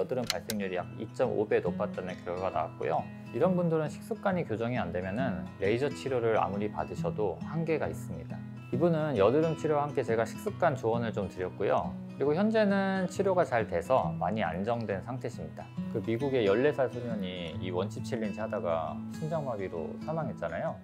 여드름 발생률이 약 2.5배 높았다는 결과가 나왔고요. 이런 분들은 식습관이 교정이 안 되면은 레이저 치료를 아무리 받으셔도 한계가 있습니다. 이분은 여드름 치료와 함께 제가 식습관 조언을 좀 드렸고요. 그리고 현재는 치료가 잘 돼서 많이 안정된 상태십니다. 그 미국의 14살 소년이 이 원칩 챌린지 하다가 심장마비로 사망했잖아요.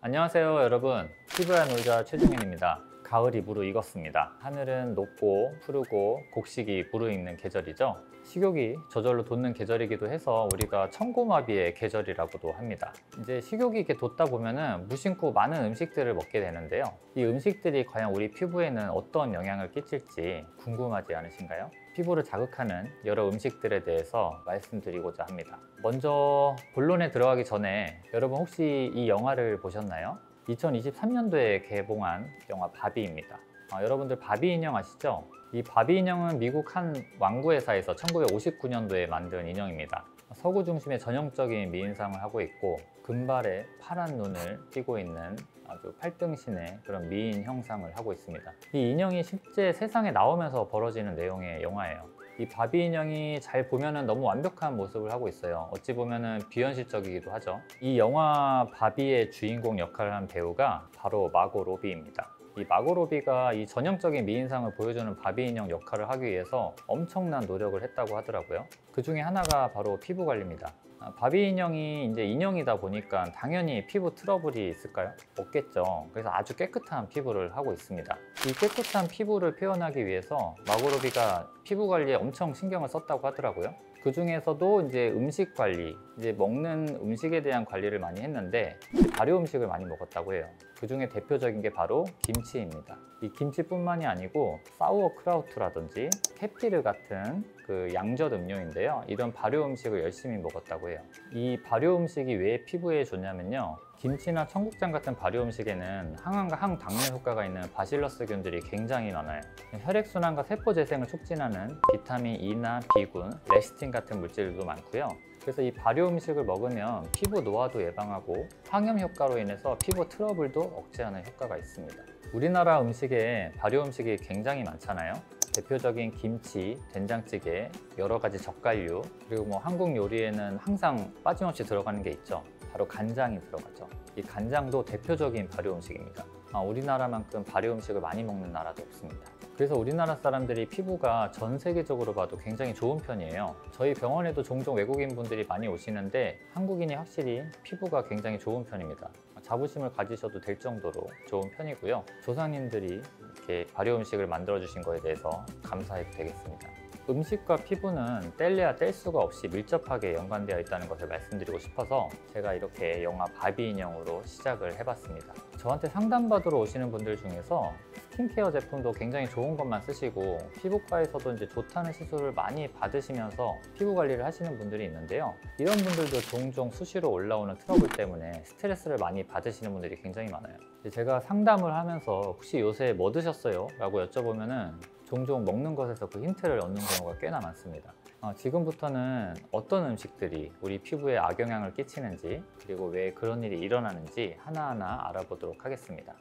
안녕하세요 여러분, 피부야 놀자 최중현입니다. 가을이 무르익었습니다. 하늘은 높고 푸르고 곡식이 무르익는 계절이죠. 식욕이 저절로 돋는 계절이기도 해서 우리가 천고마비의 계절이라고도 합니다. 이제 식욕이 이렇게 돋다 보면은 무심코 많은 음식들을 먹게 되는데요. 이 음식들이 과연 우리 피부에는 어떤 영향을 끼칠지 궁금하지 않으신가요? 피부를 자극하는 여러 음식들에 대해서 말씀드리고자 합니다. 먼저 본론에 들어가기 전에 여러분 혹시 이 영화를 보셨나요? 2023년도에 개봉한 영화 바비입니다. 여러분들 바비 인형 아시죠? 이 바비 인형은 미국 한 왕구 회사에서 1959년도에 만든 인형입니다. 서구 중심의 전형적인 미인상을 하고 있고 금발에 파란 눈을 띠고 있는 아주 팔등신의 그런 미인 형상을 하고 있습니다. 이 인형이 실제 세상에 나오면서 벌어지는 내용의 영화예요. 이 바비 인형이 잘 보면은 너무 완벽한 모습을 하고 있어요. 어찌 보면은 비현실적이기도 하죠. 이 영화 바비의 주인공 역할을 한 배우가 바로 마고 로비입니다. 이 마고 로비가 이 전형적인 미인상을 보여주는 바비 인형 역할을 하기 위해서 엄청난 노력을 했다고 하더라고요. 그 중에 하나가 바로 피부 관리입니다. 바비 인형이 이제 인형이다 보니까 당연히 피부 트러블이 있을까요? 없겠죠. 그래서 아주 깨끗한 피부를 하고 있습니다. 이 깨끗한 피부를 표현하기 위해서 마고 로비가 피부 관리에 엄청 신경을 썼다고 하더라고요. 그 중에서도 이제 음식 관리, 이제 먹는 음식에 대한 관리를 많이 했는데 발효 음식을 많이 먹었다고 해요. 그 중에 대표적인 게 바로 김치입니다. 이 김치뿐만이 아니고 사우어크라우트라든지 케피르 같은 그 양젓 음료인데요. 이런 발효 음식을 열심히 먹었다고 해요. 이 발효 음식이 왜 피부에 좋냐면요. 김치나 청국장 같은 발효 음식에는 항암과 항당뇨 효과가 있는 바실러스균들이 굉장히 많아요. 혈액순환과 세포 재생을 촉진하는 비타민 E나 B군, 레시틴 같은 물질도 많고요. 그래서 이 발효 음식을 먹으면 피부 노화도 예방하고 항염 효과로 인해서 피부 트러블도 억제하는 효과가 있습니다. 우리나라 음식에 발효 음식이 굉장히 많잖아요. 대표적인 김치, 된장찌개, 여러 가지 젓갈류, 그리고 뭐 한국 요리에는 항상 빠짐없이 들어가는 게 있죠. 바로 간장이 들어가죠. 이 간장도 대표적인 발효 음식입니다. 우리나라만큼 발효 음식을 많이 먹는 나라도 없습니다. 그래서 우리나라 사람들이 피부가 전 세계적으로 봐도 굉장히 좋은 편이에요. 저희 병원에도 종종 외국인 분들이 많이 오시는데 한국인이 확실히 피부가 굉장히 좋은 편입니다. 자부심을 가지셔도 될 정도로 좋은 편이고요. 조상님들이 이렇게 발효 음식을 만들어 주신 거에 대해서 감사해도 되겠습니다. 음식과 피부는 뗄래야 뗄 수가 없이 밀접하게 연관되어 있다는 것을 말씀드리고 싶어서 제가 이렇게 영화 바비 인형으로 시작을 해봤습니다. 저한테 상담받으러 오시는 분들 중에서 스킨케어 제품도 굉장히 좋은 것만 쓰시고 피부과에서도 이제 좋다는 시술을 많이 받으시면서 피부 관리를 하시는 분들이 있는데요. 이런 분들도 종종 수시로 올라오는 트러블 때문에 스트레스를 많이 받으시는 분들이 굉장히 많아요. 제가 상담을 하면서 혹시 요새 뭐 드셨어요? 라고 여쭤보면은 종종 먹는 것에서 그 힌트를 얻는 경우가 꽤나 많습니다. 지금부터는 어떤 음식들이 우리 피부에 악영향을 끼치는지 그리고 왜 그런 일이 일어나는지 하나하나 알아보도록 하겠습니다.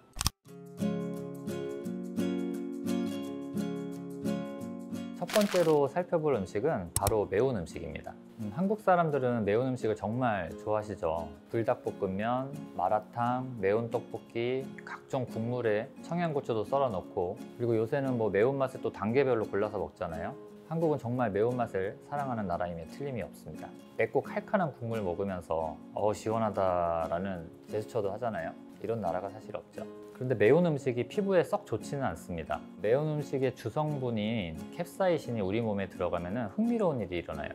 첫 번째로 살펴볼 음식은 바로 매운 음식입니다. 한국 사람들은 매운 음식을 정말 좋아하시죠. 불닭볶음면, 마라탕, 매운 떡볶이, 각종 국물에 청양고추도 썰어 넣고, 그리고 요새는 뭐 매운맛을 또 단계별로 골라서 먹잖아요. 한국은 정말 매운맛을 사랑하는 나라임에 틀림이 없습니다. 맵고 칼칼한 국물 먹으면서 시원하다라는 제스처도 하잖아요. 이런 나라가 사실 없죠. 그런데 매운 음식이 피부에 썩 좋지는 않습니다. 매운 음식의 주성분인 캡사이신이 우리 몸에 들어가면 흥미로운 일이 일어나요.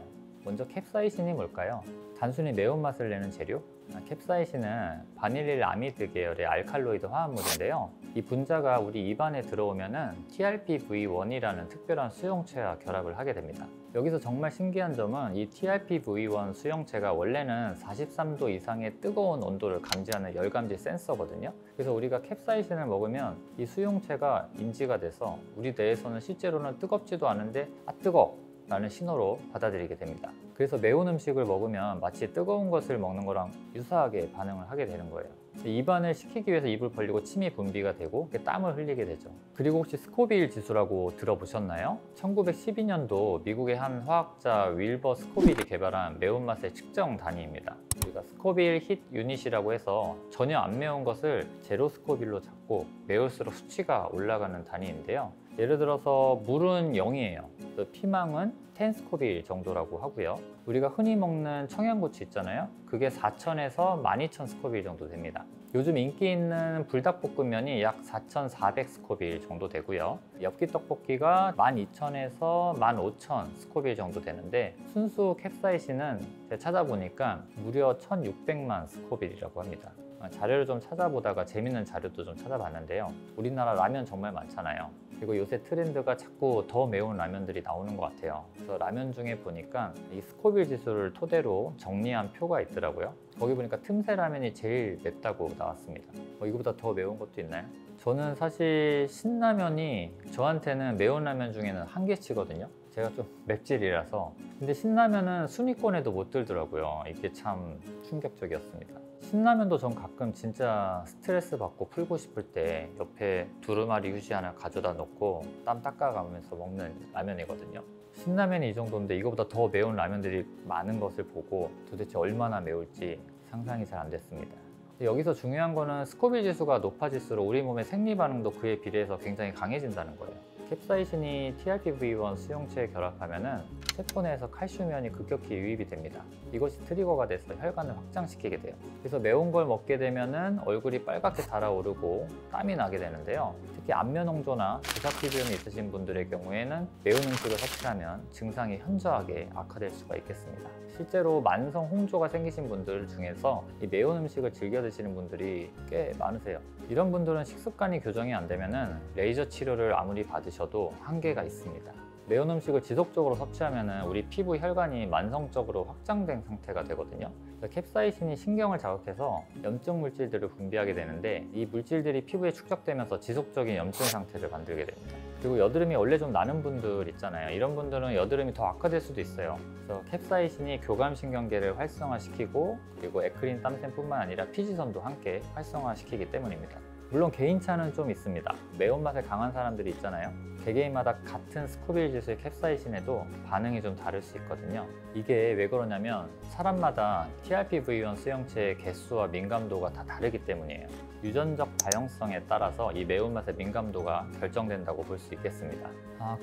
먼저 캡사이신이 뭘까요? 단순히 매운맛을 내는 재료? 캡사이신은 바닐릴 아미드 계열의 알칼로이드 화합물인데요. 이 분자가 우리 입안에 들어오면 TRPV1이라는 특별한 수용체와 결합을 하게 됩니다. 여기서 정말 신기한 점은 이 TRPV1 수용체가 원래는 43도 이상의 뜨거운 온도를 감지하는 열감지 센서거든요. 그래서 우리가 캡사이신을 먹으면 이 수용체가 인지가 돼서 우리 뇌에서는 실제로는 뜨겁지도 않은데 뜨거! 라는 신호로 받아들이게 됩니다. 그래서 매운 음식을 먹으면 마치 뜨거운 것을 먹는 거랑 유사하게 반응을 하게 되는 거예요. 입안을 식히기 위해서 입을 벌리고 침이 분비가 되고 땀을 흘리게 되죠. 그리고 혹시 스코빌 지수라고 들어보셨나요? 1912년도 미국의 한 화학자 윌버 스코빌이 개발한 매운맛의 측정 단위입니다. 우리가 스코빌 힛 유닛이라고 해서 전혀 안 매운 것을 제로 스코빌로 잡고 매울수록 수치가 올라가는 단위인데요. 예를 들어서 물은 0이에요. 피망은 10 스코빌 정도라고 하고요. 우리가 흔히 먹는 청양고추 있잖아요. 그게 4,000에서 12,000 스코빌 정도 됩니다. 요즘 인기 있는 불닭볶음면이 약 4,400 스코빌 정도 되고요. 엽기 떡볶이가 12,000에서 15,000 스코빌 정도 되는데 순수 캡사이신은 제가 찾아보니까 무려 1,600만 스코빌이라고 합니다. 자료를 좀 찾아보다가 재밌는 자료도 좀 찾아봤는데요. 우리나라 라면 정말 많잖아요. 그리고 요새 트렌드가 자꾸 더 매운 라면들이 나오는 것 같아요. 그래서 라면 중에 보니까 이 스코빌 지수를 토대로 정리한 표가 있더라고요. 거기 보니까 틈새 라면이 제일 맵다고 나왔습니다. 이거보다 더 매운 것도 있나요? 저는 사실 신라면이 저한테는 매운 라면 중에는 한계치거든요. 제가 좀 맵찔이라서. 근데 신라면은 순위권에도 못 들더라고요. 이게 참 충격적이었습니다. 신라면도 전 가끔 진짜 스트레스 받고 풀고 싶을 때 옆에 두루마리 휴지 하나 가져다 놓고 땀 닦아가면서 먹는 라면이거든요. 신라면이 이 정도인데 이거보다 더 매운 라면들이 많은 것을 보고 도대체 얼마나 매울지 상상이 잘 안 됐습니다. 여기서 중요한 거는 스코빌 지수가 높아질수록 우리 몸의 생리 반응도 그에 비례해서 굉장히 강해진다는 거예요. 캡사이신이 TRPV1 수용체에 결합하면은 세포 내에서 칼슘 이온이 급격히 유입이 됩니다. 이것이 트리거가 돼서 혈관을 확장시키게 돼요. 그래서 매운 걸 먹게 되면은 얼굴이 빨갛게 달아오르고 땀이 나게 되는데요. 특히 안면 홍조나 주사 피부염이 있으신 분들의 경우에는 매운 음식을 섭취하면 증상이 현저하게 악화될 수가 있겠습니다. 실제로 만성 홍조가 생기신 분들 중에서 이 매운 음식을 즐겨 드시는 분들이 꽤 많으세요. 이런 분들은 식습관이 교정이 안 되면은 레이저 치료를 아무리 받으셔도 한계가 있습니다. 매운 음식을 지속적으로 섭취하면 우리 피부 혈관이 만성적으로 확장된 상태가 되거든요. 캡사이신이 신경을 자극해서 염증 물질들을 분비하게 되는데 이 물질들이 피부에 축적되면서 지속적인 염증 상태를 만들게 됩니다. 그리고 여드름이 원래 좀 나는 분들 있잖아요. 이런 분들은 여드름이 더 악화될 수도 있어요. 그래서 캡사이신이 교감신경계를 활성화시키고 그리고 에크린 땀샘뿐만 아니라 피지선도 함께 활성화시키기 때문입니다. 물론 개인차는 좀 있습니다. 매운맛에 강한 사람들이 있잖아요. 개개인마다 같은 스코빌 지수의 캡사이신에도 반응이 좀 다를 수 있거든요. 이게 왜 그러냐면 사람마다 TRPV1 수용체의 개수와 민감도가 다 다르기 때문이에요. 유전적 다양성에 따라서 이 매운맛의 민감도가 결정된다고 볼 수 있겠습니다.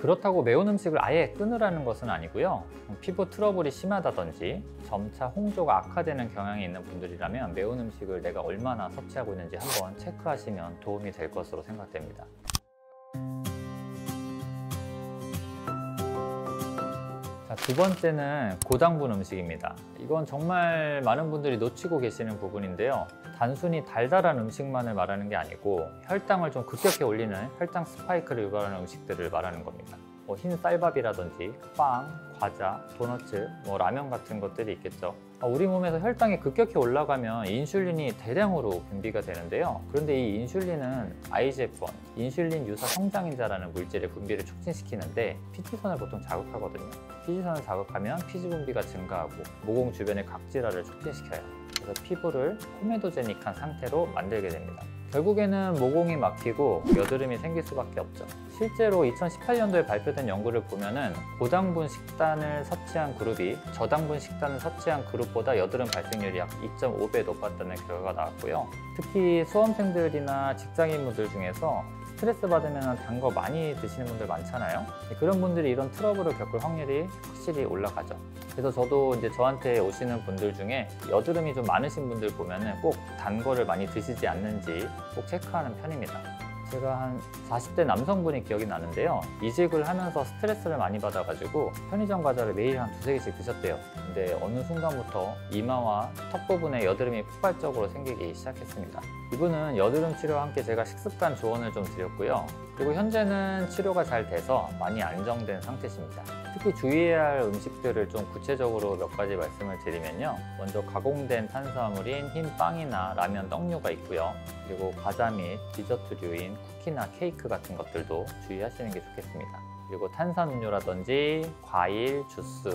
그렇다고 매운 음식을 아예 끊으라는 것은 아니고요. 피부 트러블이 심하다든지 점차 홍조가 악화되는 경향이 있는 분들이라면 매운 음식을 내가 얼마나 섭취하고 있는지 한번 체크하시면 도움이 될 것으로 생각됩니다. 두 번째는 고당분 음식입니다. 이건 정말 많은 분들이 놓치고 계시는 부분인데요. 단순히 달달한 음식만을 말하는 게 아니고 혈당을 좀 급격히 올리는 혈당 스파이크를 유발하는 음식들을 말하는 겁니다. 흰 쌀밥이라든지 빵, 과자, 도너츠, 라면 같은 것들이 있겠죠. 우리 몸에서 혈당이 급격히 올라가면 인슐린이 대량으로 분비가 되는데요. 그런데 이 인슐린은 IGF-1, 인슐린 유사 성장인자라는 물질의 분비를 촉진시키는데 피지선을 보통 자극하거든요. 피지선을 자극하면 피지 분비가 증가하고 모공 주변의 각질화를 촉진시켜요. 그래서 피부를 코메도제닉한 상태로 만들게 됩니다. 결국에는 모공이 막히고 여드름이 생길 수밖에 없죠. 실제로 2018년도에 발표된 연구를 보면은 고당분 식단을 섭취한 그룹이 저당분 식단을 섭취한 그룹보다 여드름 발생률이 약 2.5배 높았다는 결과가 나왔고요. 특히 수험생들이나 직장인분들 중에서 스트레스 받으면 단 거 많이 드시는 분들 많잖아요. 그런 분들이 이런 트러블을 겪을 확률이 확실히 올라가죠. 그래서 저도 이제 저한테 오시는 분들 중에 여드름이 좀 많으신 분들 보면은 꼭 단 거를 많이 드시지 않는지 꼭 체크하는 편입니다. 제가 한 40대 남성분이 기억이 나는데요. 이직을 하면서 스트레스를 많이 받아가지고 편의점 과자를 매일 한 2-3개씩 드셨대요. 근데 어느 순간부터 이마와 턱 부분에 여드름이 폭발적으로 생기기 시작했습니다. 이분은 여드름 치료와 함께 제가 식습관 조언을 좀 드렸고요. 그리고 현재는 치료가 잘 돼서 많이 안정된 상태십니다. 특히 주의해야 할 음식들을 좀 구체적으로 몇 가지 말씀을 드리면요. 먼저 가공된 탄수화물인 흰 빵이나 라면, 떡류가 있고요. 그리고 과자 및 디저트류인 쿠키나 케이크 같은 것들도 주의하시는 게 좋겠습니다. 그리고 탄산음료라든지 과일, 주스,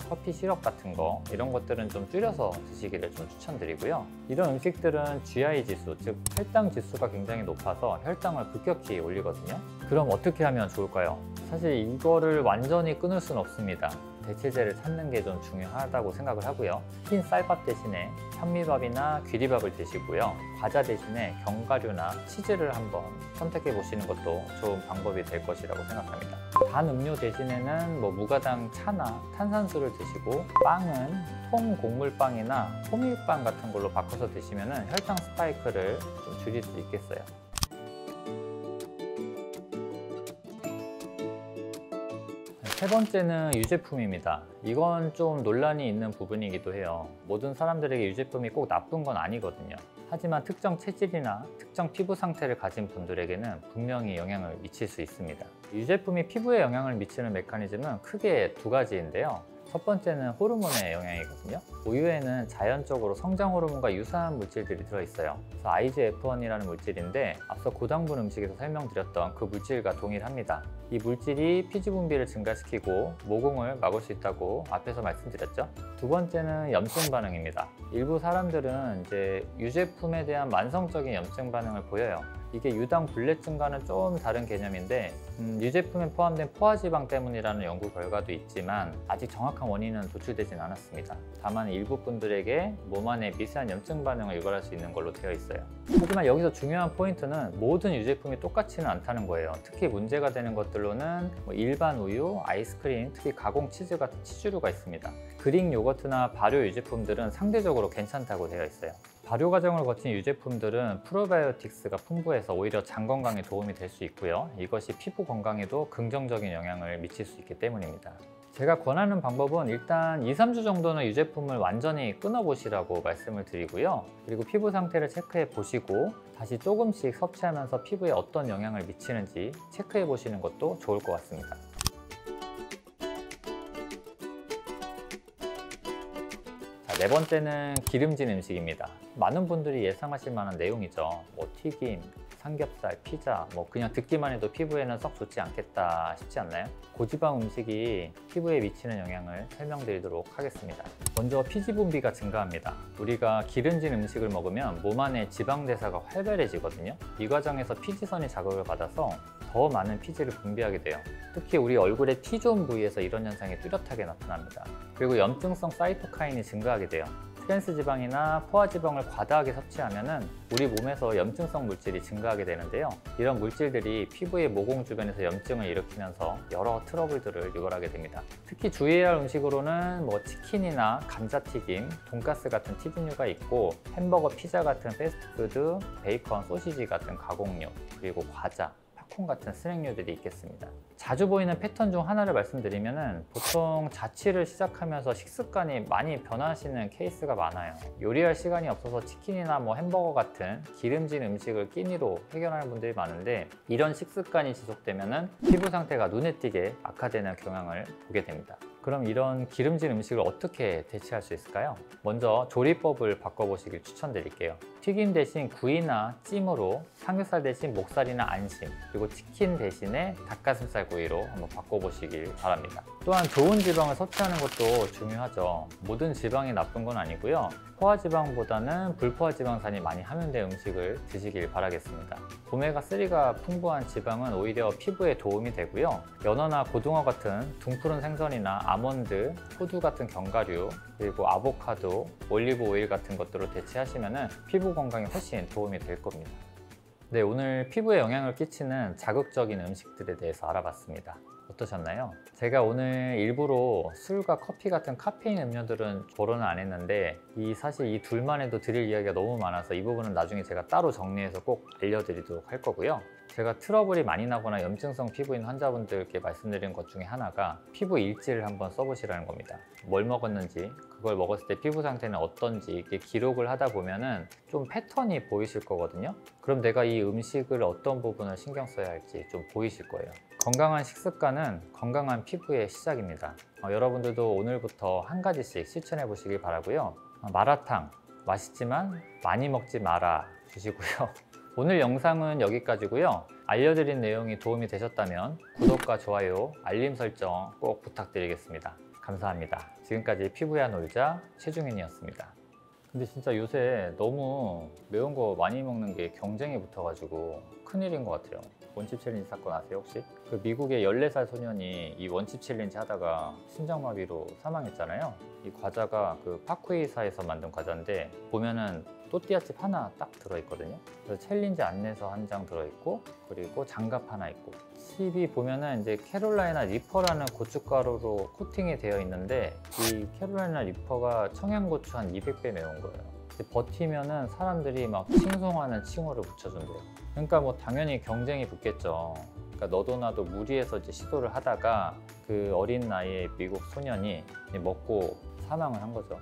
커피 시럽 같은 거 이런 것들은 좀 줄여서 드시기를 좀 추천드리고요. 이런 음식들은 GI 지수, 즉 혈당 지수가 굉장히 높아서 혈당을 급격히 올리거든요. 그럼 어떻게 하면 좋을까요? 사실 이거를 완전히 끊을 수는 없습니다. 대체제를 찾는 게 좀 중요하다고 생각을 하고요. 흰 쌀밥 대신에 현미밥이나 귀리밥을 드시고요. 과자 대신에 견과류나 치즈를 한번 선택해 보시는 것도 좋은 방법이 될 것이라고 생각합니다. 단 음료 대신에는 무가당 차나 탄산수를 드시고, 빵은 통곡물빵이나 호밀빵 같은 걸로 바꿔서 드시면 혈당 스파이크를 좀 줄일 수 있겠어요. 세 번째는 유제품입니다. 이건 좀 논란이 있는 부분이기도 해요. 모든 사람들에게 유제품이 꼭 나쁜 건 아니거든요. 하지만 특정 체질이나 특정 피부 상태를 가진 분들에게는 분명히 영향을 미칠 수 있습니다. 유제품이 피부에 영향을 미치는 메커니즘은 크게 두 가지인데요. 첫 번째는 호르몬의 영향이거든요. 우유에는 자연적으로 성장 호르몬과 유사한 물질들이 들어있어요. 그래서 IGF-1이라는 물질인데 앞서 고당분 음식에서 설명드렸던 그 물질과 동일합니다. 이 물질이 피지 분비를 증가시키고 모공을 막을 수 있다고 앞에서 말씀드렸죠. 두 번째는 염증 반응입니다. 일부 사람들은 유제품에 대한 만성적인 염증 반응을 보여요. 이게 유당불내증과는 좀 다른 개념인데 유제품에 포함된 포화지방 때문이라는 연구 결과도 있지만 아직 정확한 원인은 도출되진 않았습니다. 다만 일부 분들에게 몸 안에 미세한 염증 반응을 유발할 수 있는 걸로 되어 있어요. 하지만 여기서 중요한 포인트는 모든 유제품이 똑같지는 않다는 거예요. 특히 문제가 되는 것들로는 일반 우유, 아이스크림, 특히 가공 치즈 같은 치즈류가 있습니다. 그릭 요거트나 발효 유제품들은 상대적으로 괜찮다고 되어 있어요. 발효 과정을 거친 유제품들은 프로바이오틱스가 풍부해서 오히려 장 건강에 도움이 될 수 있고요. 이것이 피부 건강에도 긍정적인 영향을 미칠 수 있기 때문입니다. 제가 권하는 방법은 일단 2-3주 정도는 유제품을 완전히 끊어보시라고 말씀을 드리고요. 그리고 피부 상태를 체크해 보시고 다시 조금씩 섭취하면서 피부에 어떤 영향을 미치는지 체크해 보시는 것도 좋을 것 같습니다. 네 번째는 기름진 음식입니다. 많은 분들이 예상하실 만한 내용이죠. 튀김, 삼겹살, 피자, 그냥 듣기만 해도 피부에는 썩 좋지 않겠다 싶지 않나요? 고지방 음식이 피부에 미치는 영향을 설명드리도록 하겠습니다. 먼저 피지 분비가 증가합니다. 우리가 기름진 음식을 먹으면 몸 안에 지방 대사가 활발해지거든요. 이 과정에서 피지선이 자극을 받아서 더 많은 피지를 분비하게 돼요. 특히 우리 얼굴의 T존 부위에서 이런 현상이 뚜렷하게 나타납니다. 그리고 염증성 사이토카인이 증가하게 돼요. 트랜스 지방이나 포화 지방을 과다하게 섭취하면 우리 몸에서 염증성 물질이 증가하게 되는데요. 이런 물질들이 피부의 모공 주변에서 염증을 일으키면서 여러 트러블들을 유발하게 됩니다. 특히 주의해야 할 음식으로는 치킨이나 감자튀김, 돈가스 같은 튀김류가 있고, 햄버거, 피자 같은 패스트푸드, 베이컨, 소시지 같은 가공류, 그리고 과자, 팝콘 같은 스낵류들이 있겠습니다. 자주 보이는 패턴 중 하나를 말씀드리면 보통 자취를 시작하면서 식습관이 많이 변하시는 케이스가 많아요. 요리할 시간이 없어서 치킨이나 햄버거 같은 기름진 음식을 끼니로 해결하는 분들이 많은데, 이런 식습관이 지속되면 피부 상태가 눈에 띄게 악화되는 경향을 보게 됩니다. 그럼 이런 기름진 음식을 어떻게 대체할 수 있을까요? 먼저 조리법을 바꿔보시길 추천드릴게요. 튀김 대신 구이나 찜으로, 삼겹살 대신 목살이나 안심, 그리고 치킨 대신에 닭가슴살 구이로 한번 바꿔보시길 바랍니다. 또한 좋은 지방을 섭취하는 것도 중요하죠. 모든 지방이 나쁜 건 아니고요. 포화지방보다는 불포화지방산이 많이 함유된 음식을 드시길 바라겠습니다. 오메가3가 풍부한 지방은 오히려 피부에 도움이 되고요. 연어나 고등어 같은 둥푸른 생선이나 아몬드, 호두 같은 견과류, 그리고 아보카도, 올리브 오일 같은 것들로 대체하시면 피부 건강에 훨씬 도움이 될 겁니다. 네, 오늘 피부에 영향을 끼치는 자극적인 음식들에 대해서 알아봤습니다. 어떠셨나요? 제가 오늘 일부러 술과 커피 같은 카페인 음료들은 고려는 안 했는데 사실 이 둘만 해도 드릴 이야기가 너무 많아서 이 부분은 나중에 제가 따로 정리해서 꼭 알려드리도록 할 거고요. 제가 트러블이 많이 나거나 염증성 피부인 환자분들께 말씀드린 것 중에 하나가 피부 일지를 한번 써보시라는 겁니다. 뭘 먹었는지, 그걸 먹었을 때 피부 상태는 어떤지 이렇게 기록을 하다 보면은 좀 패턴이 보이실 거거든요. 그럼 내가 이 음식을 어떤 부분을 신경 써야 할지 좀 보이실 거예요. 건강한 식습관은 건강한 피부의 시작입니다. 여러분들도 오늘부터 한 가지씩 실천해 보시길 바라고요. 마라탕 맛있지만 많이 먹지 말아 주시고요. 오늘 영상은 여기까지고요. 알려드린 내용이 도움이 되셨다면 구독과 좋아요, 알림 설정 꼭 부탁드리겠습니다. 감사합니다. 지금까지 피부야 놀자 최중현이었습니다. 근데 진짜 요새 너무 매운 거 많이 먹는 게 경쟁이 붙어가지고 큰일인 것 같아요. 원칩 챌린지 사건 아세요 혹시? 그 미국의 14살 소년이 이 원칩 챌린지 하다가 심장마비로 사망했잖아요. 이 과자가 그 파크웨이사에서 만든 과자인데 보면은 또띠아칩 하나 딱 들어있거든요. 그래서 챌린지 안내서 한 장 들어있고 그리고 장갑 하나 있고 칩이 보면은 이제 캐롤라이나 리퍼라는 고춧가루로 코팅이 되어 있는데 이 캐롤라이나 리퍼가 청양고추 한 200배 매운 거예요. 버티면은 사람들이 막 칭송하는 칭호를 붙여준대요. 그러니까 뭐 당연히 경쟁이 붙겠죠. 그러니까 너도 나도 무리해서 이제 시도를 하다가 그 어린 나이에 미국 소년이 먹고 사망을 한 거죠.